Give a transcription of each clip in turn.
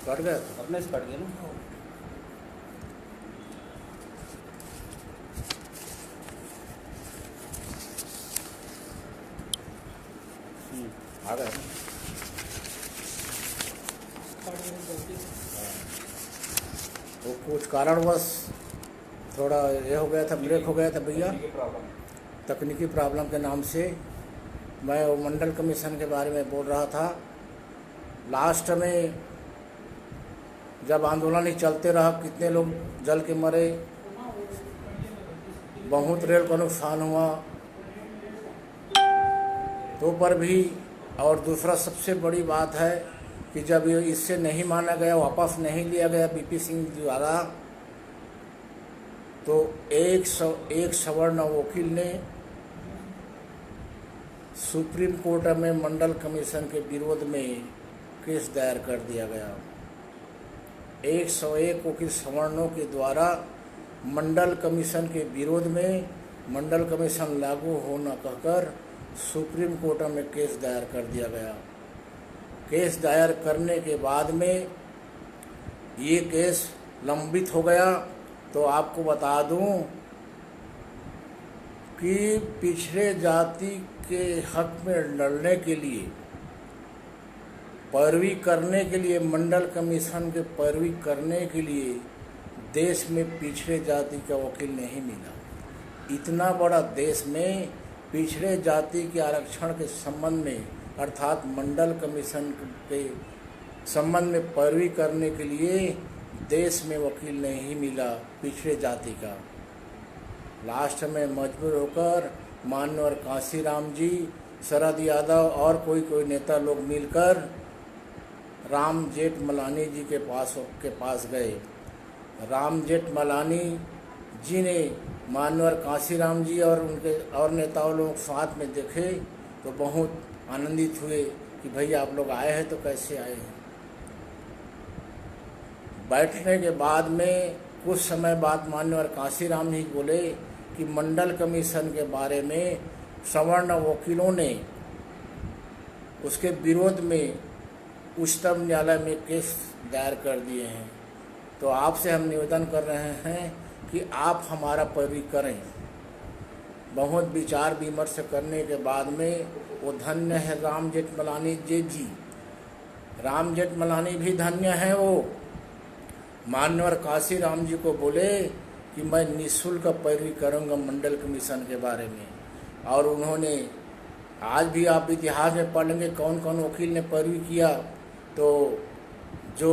Cut गया था। अपने से कट गया ना। आ गया ना। वो कुछ कारणवश थोड़ा ये हो गया था, ब्रेक हो गया था भैया, तकनीकी प्रॉब्लम के नाम से। मैं वो मंडल कमीशन के बारे में बोल रहा था। लास्ट में जब आंदोलन ही चलते रहा, कितने लोग जल के मरे, बहुत रेल का नुकसान हुआ। तो पर भी, और दूसरा सबसे बड़ी बात है कि जब ये इससे नहीं माना गया, वापस नहीं लिया गया बीपी सिंह द्वारा, तो 101 सवर्ण वकील ने सुप्रीम कोर्ट में मंडल कमीशन के विरोध में केस दायर कर दिया गया। 101 वकील सवर्णों के द्वारा मंडल कमीशन के विरोध में मंडल कमीशन लागू हो न कहकर सुप्रीम कोर्ट में केस दायर कर दिया गया। केस दायर करने के बाद में ये केस लंबित हो गया। तो आपको बता दूं कि पिछड़े जाति के हक में लड़ने के लिए, पैरवी करने के लिए, मंडल कमीशन के पैरवी करने के लिए देश में पिछड़े जाति का वकील नहीं मिला। इतना बड़ा देश में पिछड़े जाति के आरक्षण के संबंध में, अर्थात मंडल कमीशन के संबंध में पैरवी करने के लिए देश में वकील नहीं मिला पिछड़े जाति का। लास्ट में मजबूर होकर माननीय कांशीराम जी, शरद यादव और कोई नेता लोग मिलकर राम जेठमलानी जी के पास गए। राम जेठमलानी जी ने माननीय कांशीराम जी और उनके और नेताओं लोग साथ में देखे तो बहुत आनंदित हुए कि भैया आप लोग आए हैं तो कैसे आए हैं। बैठने के बाद में कुछ समय बाद माननीय कांशीराम जी बोले कि मंडल कमीशन के बारे में सवर्ण वकीलों ने उसके विरोध में उच्चतम न्यायालय में केस दायर कर दिए हैं। तो आपसे हम निवेदन कर रहे हैं कि आप हमारा पैरवी करें। बहुत विचार विमर्श करने के बाद में वो धन्य है राम जेठमलानी जी। राम जेठमलानी भी धन्य है। वो माननीय कांशीराम जी को बोले कि मैं निःशुल्क पैरवी करूँगा मंडल कमीशन के बारे में। और उन्होंने, आज भी आप इतिहास में पढ़ लेंगे कौन कौन वकील ने पैरवी किया। तो जो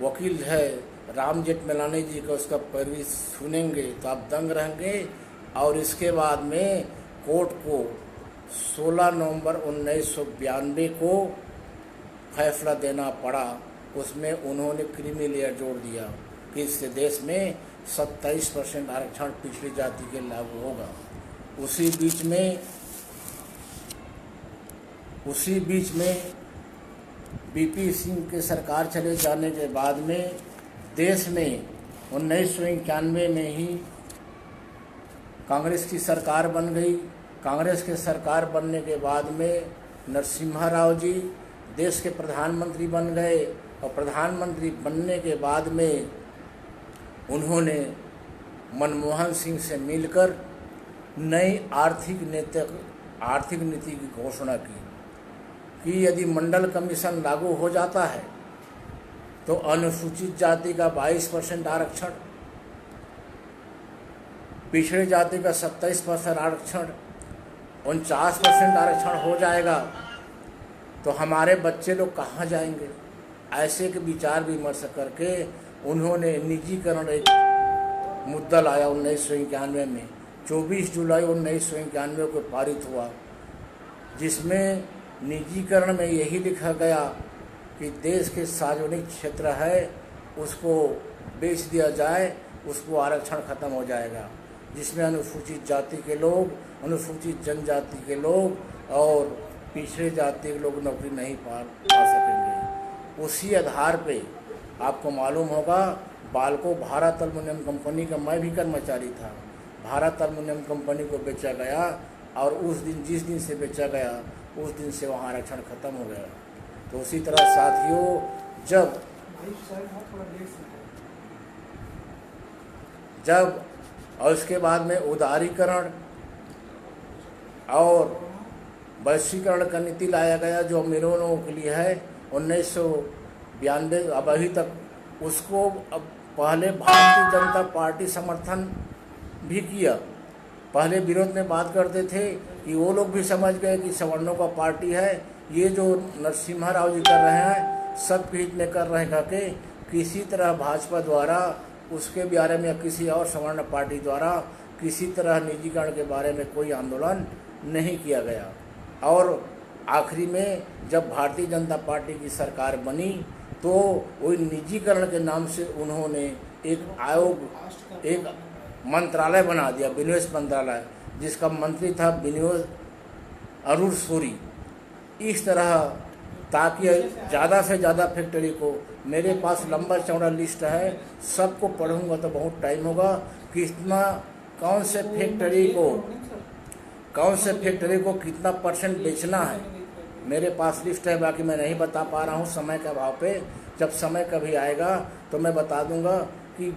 वकील है राम जेठमलानी जी का, उसका पैरवी सुनेंगे तो आप दंग रहेंगे। और इसके बाद में कोर्ट को 16 नवंबर 1992 को फैसला देना पड़ा। उसमें उन्होंने क्रीमी लेयर जोड़ दिया कि इससे देश में 27% आरक्षण पिछड़ी जाति के लागू होगा। उसी बीच में बीपी सिंह के सरकार चले जाने के बाद में देश में 1991 में ही कांग्रेस की सरकार बन गई। कांग्रेस के सरकार बनने के बाद में नरसिम्हा राव जी देश के प्रधानमंत्री बन गए। और प्रधानमंत्री बनने के बाद में उन्होंने मनमोहन सिंह से मिलकर नई आर्थिक नीति की घोषणा की कि यदि मंडल कमीशन लागू हो जाता है तो अनुसूचित जाति का 22% आरक्षण, पिछड़े जाति का 27% आरक्षण, 49% आरक्षण हो जाएगा। तो हमारे बच्चे लोग कहाँ जाएंगे? ऐसे के विचार विमर्श करके उन्होंने निजीकरण एक मुद्दा लाया 1991 में। 24 जुलाई 1991 को पारित हुआ, जिसमें निजीकरण में यही लिखा गया कि देश के सार्वजनिक क्षेत्र है उसको बेच दिया जाए, उसको आरक्षण खत्म हो जाएगा, जिसमें अनुसूचित जाति के लोग, अनुसूचित जनजाति के लोग और पिछड़े जाति के लोग नौकरी नहीं पा सकेंगे। उसी आधार पे आपको मालूम होगा बाल्को भारत एल्युमिनियम कंपनी का मैं भी कर्मचारी था। भारत एल्युमिनियम कंपनी को बेचा गया और उस दिन, जिस दिन से बेचा गया उस दिन से वहाँ आरक्षण खत्म हो गया। तो उसी तरह साथियों, जब जब और उसके बाद में उदारीकरण और वैश्वीकरण का नीति लाया गया जो अमीरों लोगों के लिए है 1992, अब अभी तक उसको अब पहले भारतीय जनता पार्टी समर्थन भी किया। पहले विरोध में बात करते थे कि वो लोग भी समझ गए कि सवर्णों का पार्टी है, ये जो नरसिम्हा राव जी कर रहे हैं सबके हित में कर रहे हैं करके किसी तरह भाजपा द्वारा उसके बारे में या किसी और सवर्ण पार्टी द्वारा किसी तरह निजीकरण के बारे में कोई आंदोलन नहीं किया गया। और आखिरी में जब भारतीय जनता पार्टी की सरकार बनी तो वही निजीकरण के नाम से उन्होंने एक आयोग, एक मंत्रालय बना दिया, विनिवेश मंत्रालय, जिसका मंत्री था विनियोज अरुण सूरी। इस तरह ताकि ज़्यादा से ज़्यादा फैक्ट्री को, मेरे पास लंबा चौड़ा लिस्ट है, सबको पढ़ूंगा तो बहुत टाइम होगा, कितना कौन से फैक्ट्री को कितना परसेंट बेचना है, मेरे पास लिस्ट है। बाकी मैं नहीं बता पा रहा हूँ समय के अभाव पे। जब समय कभी आएगा तो मैं बता दूंगा कि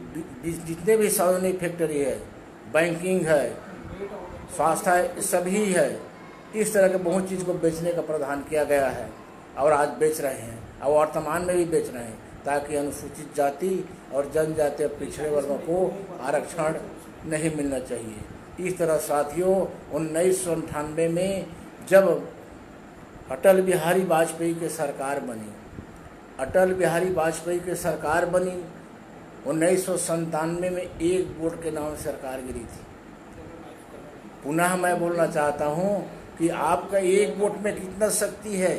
जितने भी सार्वजनिक फैक्ट्री है, बैंकिंग है, स्वास्थ्य है, सभी है, इस तरह के बहुत चीज़ को बेचने का प्रावधान किया गया है और आज बेच रहे हैं और वर्तमान में भी बेच रहे हैं, ताकि अनुसूचित जाति और जनजाति और पिछड़े वर्गों को आरक्षण नहीं मिलना चाहिए। इस तरह साथियों 1998 में जब अटल बिहारी वाजपेयी की सरकार बनी, अटल बिहारी वाजपेयी की सरकार बनी 1997 में एक वोट के नाम सरकार गिरी थी। पुनः मैं बोलना चाहता हूं कि आपका एक वोट में कितना शक्ति है।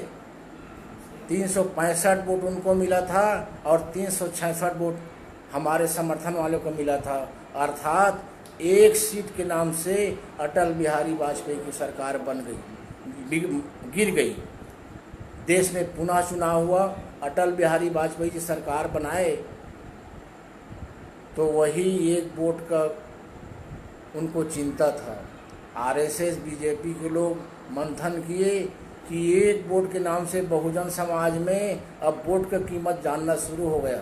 365 वोट उनको मिला था और 366 वोट हमारे समर्थन वालों को मिला था, अर्थात एक सीट के नाम से अटल बिहारी वाजपेयी की सरकार बन गई, गिर गई। देश में पुनः चुनाव हुआ, अटल बिहारी वाजपेयी की सरकार बनाए तो वही एक वोट का उनको चिंता था। आरएसएस बीजेपी के लोग मंथन किए कि एक वोट के नाम से बहुजन समाज में अब वोट की कीमत जानना शुरू हो गया,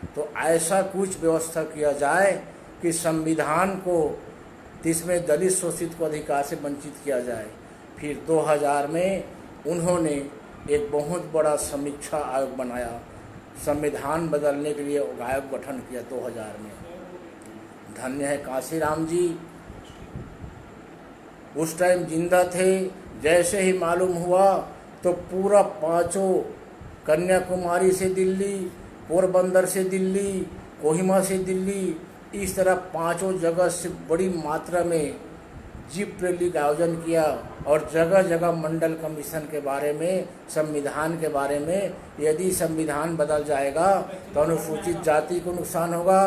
तो ऐसा कुछ व्यवस्था किया जाए कि संविधान को, जिसमें दलित शोषित को अधिकार से वंचित किया जाए। फिर 2000 में उन्होंने एक बहुत बड़ा समीक्षा आयोग बनाया, संविधान बदलने के लिए आयोग गठन किया 2000 में। धन्य है कांशीराम जी, उस टाइम जिंदा थे। जैसे ही मालूम हुआ तो पूरा पांचों, कन्याकुमारी से दिल्ली, पोरबंदर से दिल्ली, कोहिमा से दिल्ली, इस तरह पांचों जगह से बड़ी मात्रा में जीप रैली का आयोजन किया और जगह जगह मंडल कमीशन के बारे में, संविधान के बारे में, यदि संविधान बदल जाएगा तो अनुसूचित जाति को नुकसान होगा,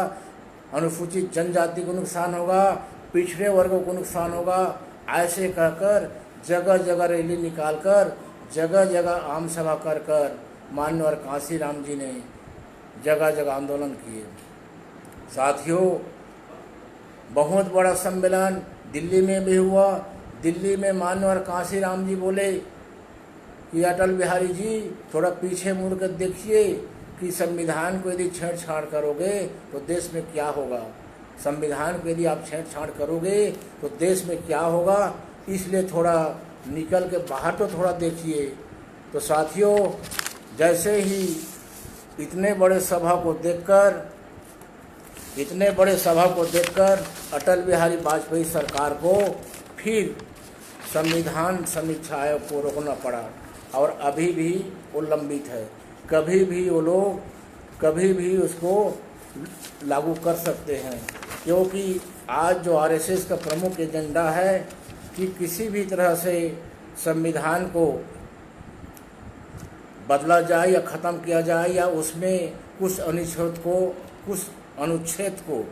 अनुसूचित जनजाति को नुकसान होगा, पिछड़े वर्गों को नुकसान होगा, ऐसे कहकर जगह जगह रैली निकालकर, जगह जगह आम सभा कर कर माननीय कांशीराम जी ने जगह जगह आंदोलन किए। साथियों बहुत बड़ा सम्मेलन दिल्ली में भी हुआ। दिल्ली में माननीय कांशीराम जी बोले कि अटल बिहारी जी थोड़ा पीछे मुड़ कर देखिए कि संविधान को यदि छेड़छाड़ करोगे तो देश में क्या होगा, संविधान को यदि आप छेड़छाड़ करोगे तो देश में क्या होगा, इसलिए थोड़ा निकल के बाहर तो थोड़ा देखिए। तो साथियों जैसे ही इतने बड़े सभा को देखकर अटल बिहारी वाजपेयी सरकार को फिर संविधान समीक्षा आयोग को रोकना पड़ा और अभी भी वो लंबित है। कभी भी वो लोग कभी भी उसको लागू कर सकते हैं, क्योंकि आज जो आरएसएस का प्रमुख एजेंडा है कि किसी भी तरह से संविधान को बदला जाए या ख़त्म किया जाए या उसमें कुछ अनुच्छेद को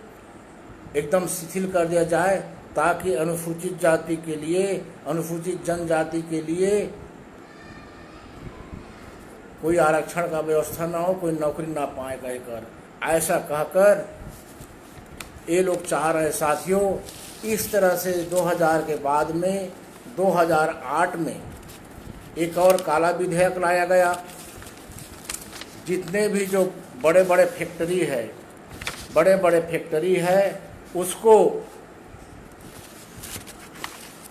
एकदम शिथिल कर दिया जाए, ताकि अनुसूचित जाति के लिए, अनुसूचित जनजाति के लिए कोई आरक्षण का व्यवस्था ना हो, कोई नौकरी ना पाए कहकर, ऐसा कहकर ये लोग चाह रहे। साथियों इस तरह से 2000 के बाद में 2008 में एक और काला विधेयक लाया गया। जितने भी जो बड़े बड़े फैक्ट्री है उसको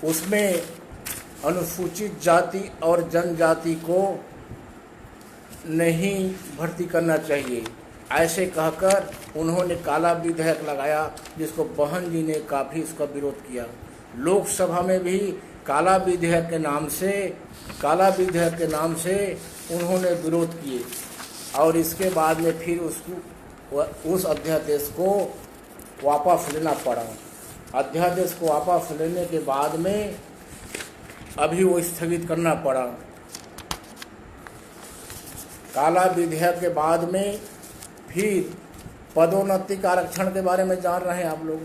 उसमें अनुसूचित जाति और जनजाति को नहीं भर्ती करना चाहिए, ऐसे कहकर उन्होंने काला विधेयक लगाया, जिसको बहन जी ने काफ़ी इसका विरोध किया। लोकसभा में भी काला विधेयक के नाम से उन्होंने विरोध किए और इसके बाद में फिर उस अध्यादेश को वापस लेना पड़ा। अध्यादेश को वापस लेने के बाद में अभी वो स्थगित करना पड़ा। काला विधेयक के बाद में फिर पदोन्नति के आरक्षण के बारे में जान रहे हैं आप लोग।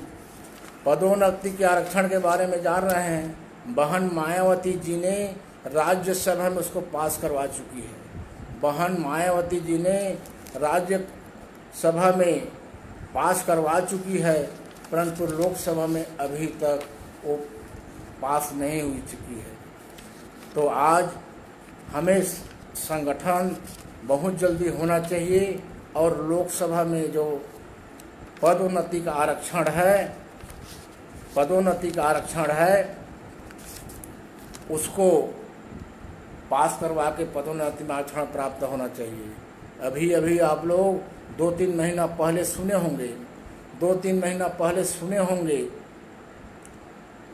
पदोन्नति के आरक्षण के बारे में जान रहे हैं। बहन मायावती जी ने राज्यसभा में उसको पास करवा चुकी है। बहन मायावती जी ने राज्यसभा में पास करवा चुकी है, परंतु लोकसभा में अभी तक वो पास नहीं हुई चुकी है। तो आज हमें संगठन बहुत जल्दी होना चाहिए और लोकसभा में जो पदोन्नति का आरक्षण है उसको पास करवा के पदोन्नति में आरक्षण प्राप्त होना चाहिए। अभी आप लोग 2-3 महीना पहले सुने होंगे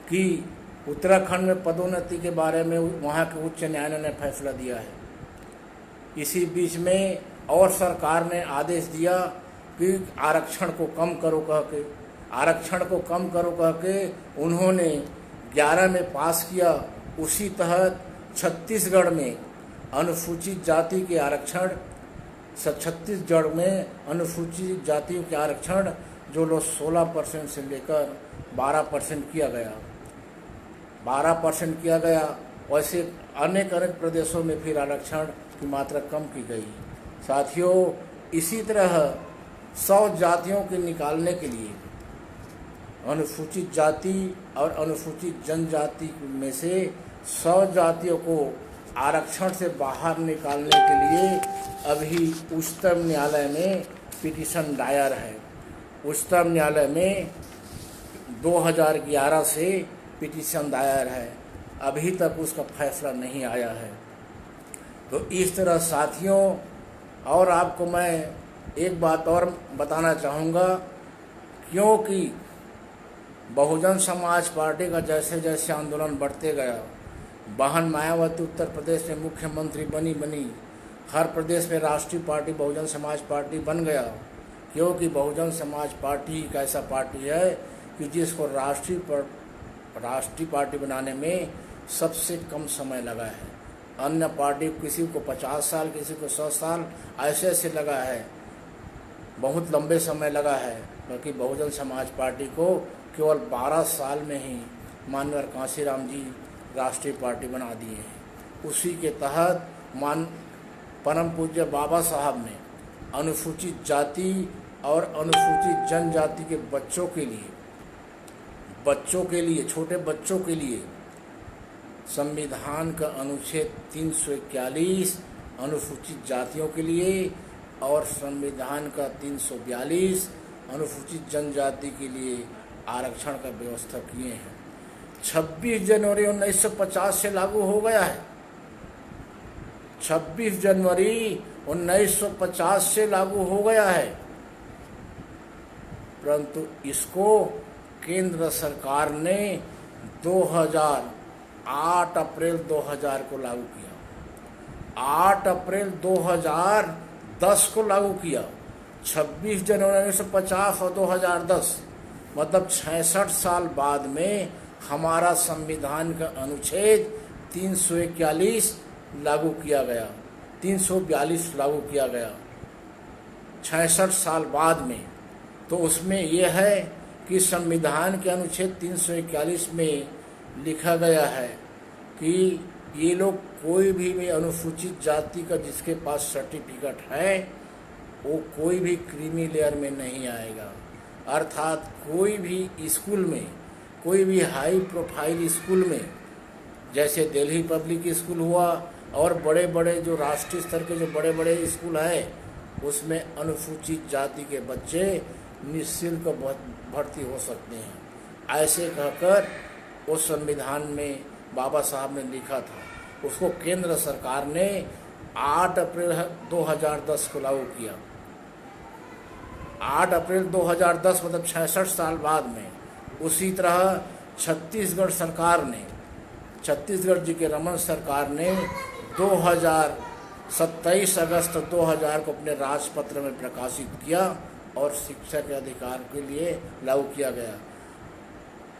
कि उत्तराखंड में पदोन्नति के बारे में वहाँ के उच्च न्यायालय ने फैसला दिया है। इसी बीच में और सरकार ने आदेश दिया कि आरक्षण को कम करो कह के उन्होंने 11 में पास किया। उसी तहत छत्तीसगढ़ में अनुसूचित जाति के आरक्षण, छत्तीसगढ़ में अनुसूचित जातियों के आरक्षण जो लोग 16% से लेकर 12% किया गया। वैसे अनेक प्रदेशों में फिर आरक्षण की मात्रा कम की गई। साथियों, इसी तरह 100 जातियों के निकालने के लिए अनुसूचित जाति और अनुसूचित जनजाति में से 100 जातियों को आरक्षण से बाहर निकालने के लिए अभी उच्चतम न्यायालय में पिटीशन दायर है। उच्चतम न्यायालय में 2011 से पिटीशन दायर है, अभी तक उसका फैसला नहीं आया है। तो इस तरह साथियों, और आपको मैं एक बात और बताना चाहूँगा, क्योंकि बहुजन समाज पार्टी का जैसे जैसे आंदोलन बढ़ते गया, बहन मायावती उत्तर प्रदेश में मुख्यमंत्री बनी, हर प्रदेश में राष्ट्रीय पार्टी बहुजन समाज पार्टी बन गया। क्योंकि बहुजन समाज पार्टी एक ऐसा पार्टी है कि जिसको राष्ट्रीय पार्टी बनाने में सबसे कम समय लगा है। अन्य पार्टी किसी को 50 साल, किसी को 100 साल ऐसे लगा है, बहुत लंबे समय लगा है। क्योंकि बहुजन समाज पार्टी को केवल 12 साल में ही माननीय कांशीराम जी राष्ट्रीय पार्टी बना दिए हैं। उसी के तहत परम पूज्य बाबा साहब ने अनुसूचित जाति और अनुसूचित जनजाति के बच्चों के लिए छोटे बच्चों के लिए संविधान का अनुच्छेद 341 अनुसूचित जातियों के लिए और संविधान का 342 अनुसूचित जनजाति के लिए आरक्षण का व्यवस्था किए हैं। 26 जनवरी 1950 से लागू हो गया है। 26 जनवरी 1950 से लागू हो गया है, परंतु इसको केंद्र सरकार ने 8 अप्रैल 2000 को लागू किया। 8 अप्रैल 2010 को लागू किया। 26 जनवरी 1950 और 2010 मतलब 66 साल बाद में हमारा संविधान का अनुच्छेद 341 लागू किया गया, 342 लागू किया गया 66 साल बाद में। तो उसमें यह है कि संविधान के अनुच्छेद 341 में लिखा गया है कि ये लोग कोई भी अनुसूचित जाति का जिसके पास सर्टिफिकेट है वो कोई भी क्रीमी लेयर में नहीं आएगा। अर्थात कोई भी स्कूल में, कोई भी हाई प्रोफाइल स्कूल में, जैसे दिल्ली पब्लिक स्कूल हुआ और बड़े बड़े जो राष्ट्रीय स्तर के जो बड़े बड़े स्कूल हैं उसमें अनुसूचित जाति के बच्चे निःशुल्क भर्ती हो सकते हैं। ऐसे कहकर उस संविधान में बाबा साहब ने लिखा था। उसको केंद्र सरकार ने 8 अप्रैल 2010 को लागू किया। 8 अप्रैल 2010 मतलब 66 साल बाद में। उसी तरह छत्तीसगढ़ सरकार ने, छत्तीसगढ़ जी के रमन सरकार ने 27 अगस्त 2000 को अपने राजपत्र में प्रकाशित किया और शिक्षा के अधिकार के लिए लागू किया गया।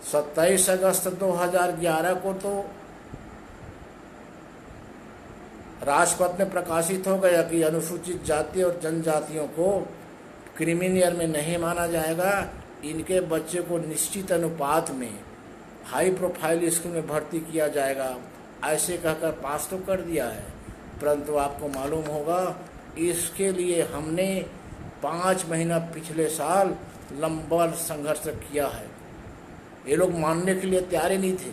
27 अगस्त 2011 को तो राजपत्र में प्रकाशित हो गया कि अनुसूचित जाति और जनजातियों को क्रिमिनल में नहीं माना जाएगा। इनके बच्चे को निश्चित अनुपात में हाई प्रोफाइल स्कूल में भर्ती किया जाएगा, ऐसे कहकर पास तो कर दिया है। परंतु आपको मालूम होगा इसके लिए हमने 5 महीना पिछले साल लंबा संघर्ष किया है। ये लोग मानने के लिए तैयार ही नहीं थे।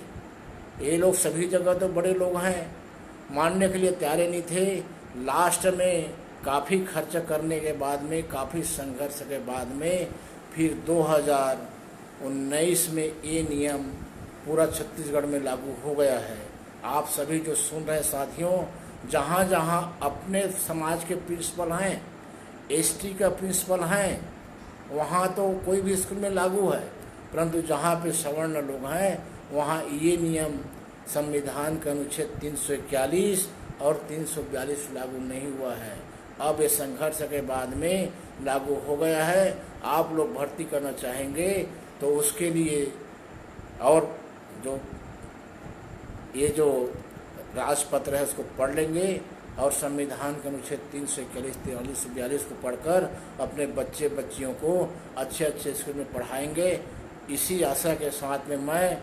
ये लोग सभी जगह तो बड़े लोग हैं, मानने के लिए तैयार ही नहीं थे। लास्ट में काफ़ी खर्च करने के बाद में, काफ़ी संघर्ष के बाद में फिर 2019 में ये नियम पूरा छत्तीसगढ़ में लागू हो गया है। आप सभी जो सुन रहे साथियों, जहाँ जहाँ अपने समाज के प्रिंसिपल हैं, एसटी का प्रिंसिपल हैं, वहाँ तो कोई भी स्कूल में लागू है। परंतु जहाँ पे सवर्ण लोग हैं वहाँ ये नियम संविधान के अनुच्छेद 341 और 342 लागू नहीं हुआ है। अब ये संघर्ष के बाद में लागू हो गया है। आप लोग भर्ती करना चाहेंगे तो उसके लिए और जो राजपत्र है उसको पढ़ लेंगे और संविधान के अनुच्छेद 341, 43, 42 को पढ़कर अपने बच्चे बच्चियों को अच्छे अच्छे स्कूल में पढ़ाएंगे। इसी आशा के साथ में मैं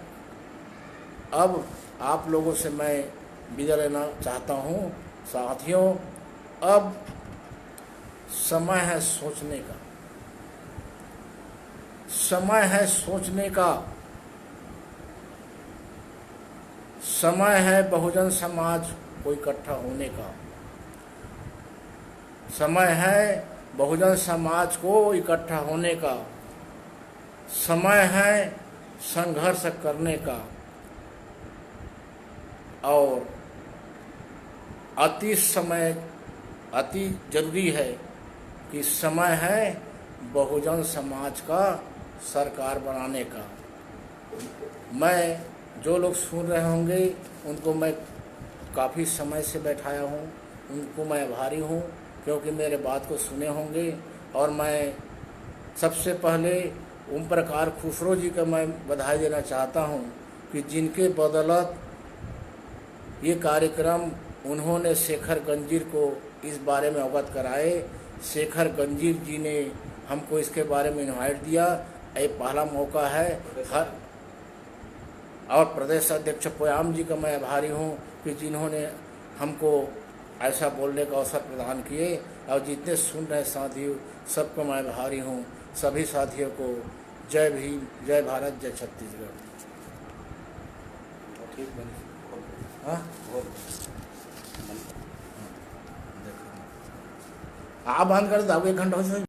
अब आप लोगों से मैं विदा लेना चाहता हूँ। साथियों, अब समय है सोचने का, समय है सोचने का, समय है बहुजन समाज को इकट्ठा होने का, समय है बहुजन समाज को इकट्ठा होने का, समय है संघर्ष करने का। और अति जरूरी है कि समय है बहुजन समाज का सरकार बनाने का। मैं जो लोग सुन रहे होंगे उनको मैं काफ़ी समय से बैठाया हूँ, उनको मैं आभारी हूँ क्योंकि मेरे बात को सुने होंगे। और मैं सबसे पहले ओम प्रकाश खुसरो जी का मैं बधाई देना चाहता हूँ कि जिनके बदौलत ये कार्यक्रम उन्होंने शेखर गंजीर को इस बारे में अवगत कराए। शेखर गंजीर जी ने हमको इसके बारे में इनवाइट दिया। ये पहला मौका है। और प्रदेश अध्यक्ष पोयाम जी का मैं आभारी हूँ कि जिन्होंने हमको ऐसा बोलने का अवसर प्रदान किए। और जितने सुन रहे साथियों सबको मैं आभारी हूँ। सभी साथियों को जय भीम, जय भारत, जय छत्तीसगढ़। हाँ, आप बंद कर दो, 1 घंटा हो